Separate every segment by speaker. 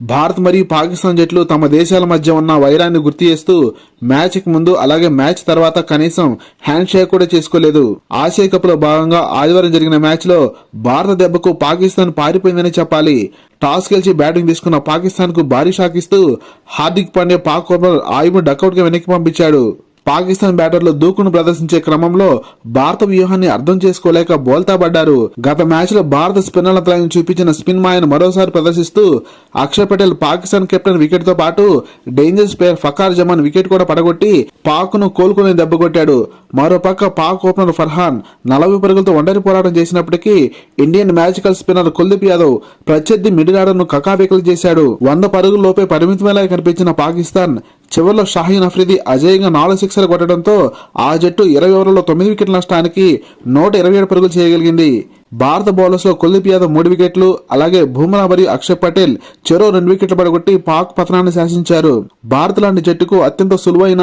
Speaker 1: భారత్ మరియు పాకిస్తాన్ జట్లు తమ దేశాల మధ్య ఉన్న వైరాన్ని గుర్తు చేస్తూ మ్యాచ్ కి ముందు అలాగే మ్యాచ్ తర్వాత కనీసం హ్యాండ్ షేక్ కూడా చేసుకోలేదు. ఆసియా కప్ లో భాగంగా ఆదివారం జరిగిన మ్యాచ్ లో భారత దెబ్బకు పాకిస్తాన్ పారిపోయిందని చెప్పాలి. టాస్ గెలిచి బ్యాటింగ్ తీసుకున్న పాకిస్తాన్ కు భారీ షాక్ ఇస్తూ హార్దిక్ పాండ్యా పాక్ ఓపెనర్ ఆయుబ్ డకౌట్ గా వెనక్కి పంపించాడు. పాకిస్తాన్ బ్యాటర్లు దూకును ప్రదర్శించే క్రమంలో భారత వ్యూహాన్ని అర్థం చేసుకోలేక బోల్తా పడ్డారు. గత మ్యాచ్ లో భారత స్పిన్నర్ల త్రాయం చూపించిన స్పిన్ మాయను మరోసారి ప్రదర్శిస్తూ అక్షర్ పటేల్ పాకిస్తాన్ కెప్టెన్ వికెట్ తో పాటు danger spare Fakhar Zaman wicket కూడా పడగొట్టి పాక్ ను కోలుకునే దెబ్బ కొట్టాడు. మరోపక్క పాక్ ఓపెనర్ ఫర్హాన్ 40 పరుగులతో ఒంటరి పోరాటం చేసినప్పటికీ Indian magical spinner Kuldeep Yadav ప్రత్యర్థి మిడిల్ ఆర్డర్ ను కకాబేకలు చేశాడు. 100 పరుగుల్లోపే పరిమితమేలా కనిపించిన పాకిస్తాన్ చివరిలో షాహీన్ అఫ్రిది అజేయంగా 4 సిక్సర్లు కొట్టడంతో ఆ జట్టు 20 ఓవర్లలో 9 వికెట్ల నష్టానికి 127 పరుగులు చేయగలిగింది. భారత బౌలర్స్ లో కుల్దీప్ యాదవ్ 3 వికెట్లు, అలాగే బుమ్రా మరియు అక్షర్ పటేల్ చెరో 2 వికెట్లు పడగొట్టి పాక్ పతనాన్ని శాసించారు. భారత్ లాంటి జట్టుకు అత్యంత సులువైన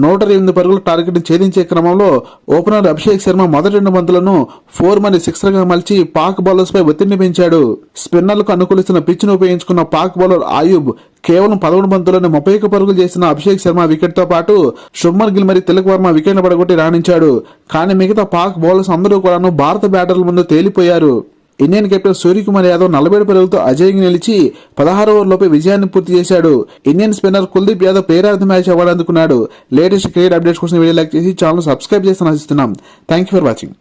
Speaker 1: 108 పరుగుల టార్గెట్ ఛేదించే క్రమంలో ఓపెనర్ అభిషేక్ శర్మ మొదటి 2 బంతులను 4 మరియు 6 గా మలిచి పాక్ బౌలర్స్ పై ఒత్తిడిని పెంచాడు. స్పిన్నర్లకు అనుకూలిస్తున్న పిచ్ ను ఉపయోగించుకున్న పాక్ బౌలర్ ఆయుబ్ కేవలం 11 బంతుల్లోనే 31 పరుగులు చేసిన అభిషేక్ శర్మ వికెట్ తో పాటు శుభ్మన్ గిల్ మరియు తిలక్ వర్మ వికెట్ను పడగొట్టి రాణించాడు. కానీ మిగతా పాక్ బౌలర్స్ అందరూ కూడాను భారత బ్యాటర్ల ముందు తేలిపోయారు. ఇండియన్ కెప్టెన్ సూర్యకుమార్ యాదవ్ 47 పరుగులతో అజేయంగా నిలిచి 16 ఓవర్లలోపే విజయాన్ని పూర్తి చేశాడు. Indian spinner Kuldeep Yadav player of the match award అందుకున్నాడు. లేటెస్ట్ క్రికెట్ అప్డేట్స్ కోసం వీడియో లైక్ చేసి ఛానల్ సబ్స్క్రైబ్ చేసి ఆశిస్తున్నాం. Thank you for watching.